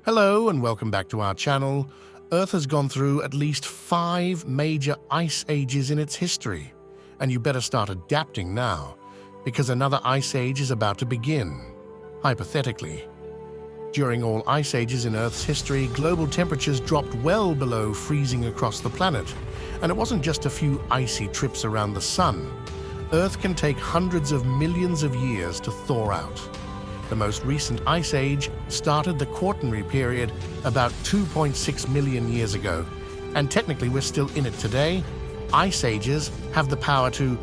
Hello and welcome back to our channel. Earth has gone through at least 5 major ice ages in its history, and you better start adapting now, because another ice age is about to begin. Hypothetically, during all ice ages in Earth's history, global temperatures dropped well below freezing across the planet, and it wasn't just a few icy trips around the sun. Earth can take hundreds of millions of years to thaw out. The most recent ice age started the Quaternary period about 2.6 million years ago, and technically we're still in it today. Ice ages have the power to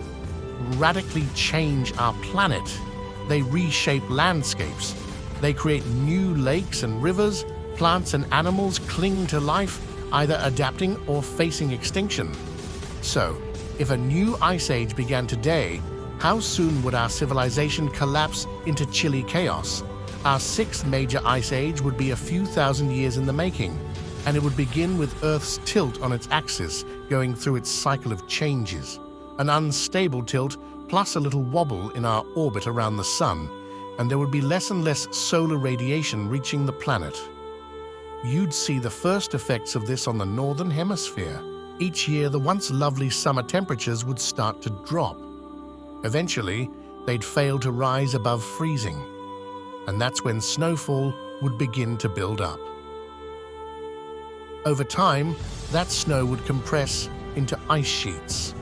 radically change our planet. They reshape landscapes. They create new lakes and rivers. Plants and animals cling to life, either adapting or facing extinction. So, if a new ice age began today, how soon would our civilization collapse into chilly chaos? Our 6th major ice age would be a few thousand years in the making, and it would begin with Earth's tilt on its axis, going through its cycle of changes. An unstable tilt plus a little wobble in our orbit around the sun, and there would be less and less solar radiation reaching the planet. You'd see the first effects of this on the northern hemisphere. Each year, the once lovely summer temperatures would start to drop. Eventually, they'd fail to rise above freezing, and that's when snowfall would begin to build up. Over time, that snow would compress into ice sheets.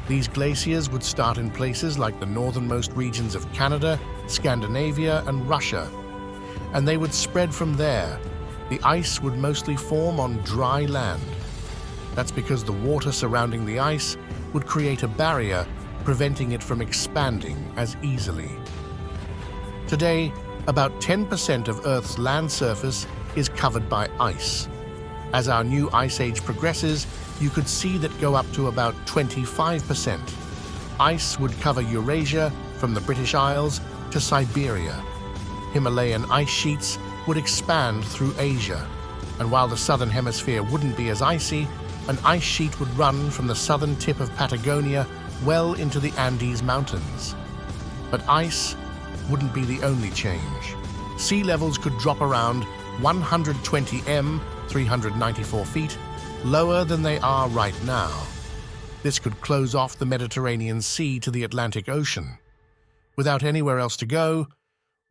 These glaciers would start in places like the northernmost regions of Canada, Scandinavia, and Russia, and they would spread from there. The ice would mostly form on dry land. That's because the water surrounding the ice would create a barrier, preventing it from expanding as easily. Today, about 10% of Earth's land surface is covered by ice. As our new ice age progresses, you could see that go up to about 25%. Ice would cover Eurasia from the British Isles to Siberia. Himalayan ice sheets would expand through Asia, and while the southern hemisphere wouldn't be as icy, an ice sheet would run from the southern tip of Patagonia well into the Andes Mountains. But ice wouldn't be the only change. Sea levels could drop around 120 m, 394 feet, lower than they are right now. This could close off the Mediterranean Sea to the Atlantic Ocean. Without anywhere else to go,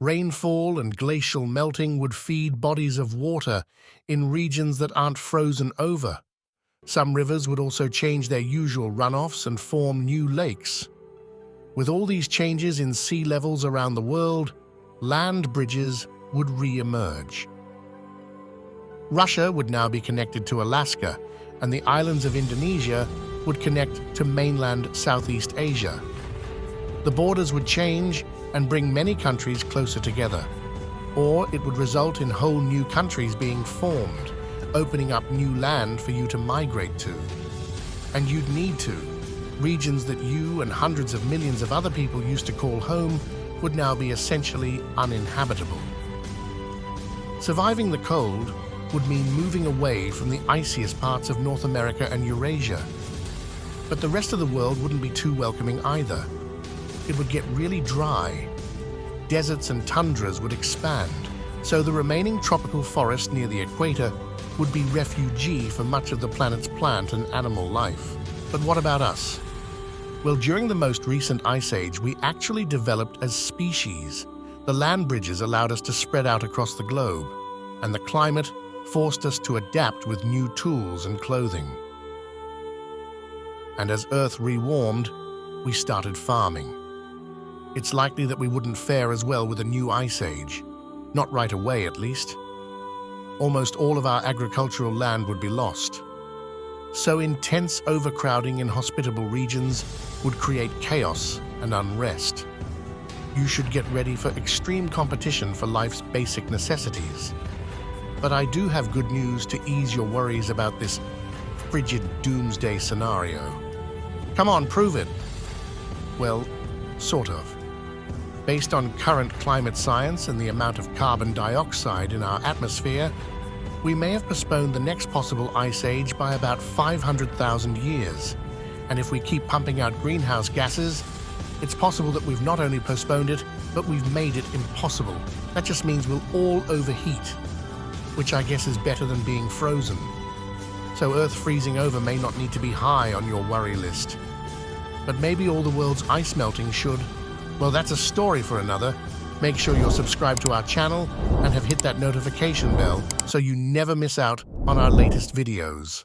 rainfall and glacial melting would feed bodies of water in regions that aren't frozen over. Some rivers would also change their usual runoffs and form new lakes. With all these changes in sea levels around the world, land bridges would re-emerge. Russia would now be connected to Alaska, and the islands of Indonesia would connect to mainland Southeast Asia. The borders would change and bring many countries closer together, or it would result in whole new countries being formed, opening up new land for you to migrate to. And you'd need to. Regions that you and hundreds of millions of other people used to call home would now be essentially uninhabitable. Surviving the cold would mean moving away from the iciest parts of North America and Eurasia. But the rest of the world wouldn't be too welcoming either. It would get really dry. Deserts and tundras would expand, so the remaining tropical forest near the equator would be refugee for much of the planet's plant and animal life. But what about us? Well, during the most recent ice age, we actually developed as species. The land bridges allowed us to spread out across the globe, and the climate forced us to adapt with new tools and clothing. And as Earth rewarmed, we started farming. It's likely that we wouldn't fare as well with a new ice age. Not right away, at least. Almost all of our agricultural land would be lost. So intense overcrowding in hospitable regions would create chaos and unrest. You should get ready for extreme competition for life's basic necessities. But I do have good news to ease your worries about this frigid doomsday scenario. Come on, prove it. Well, sort of. Based on current climate science and the amount of carbon dioxide in our atmosphere, we may have postponed the next possible ice age by about 500,000 years. And if we keep pumping out greenhouse gases, it's possible that we've not only postponed it, but we've made it impossible. That just means we'll all overheat. which I guess is better than being frozen. So Earth freezing over may not need to be high on your worry list. But maybe all the world's ice melting should. Well, that's a story for another. Make sure you're subscribed to our channel and have hit that notification bell so you never miss out on our latest videos.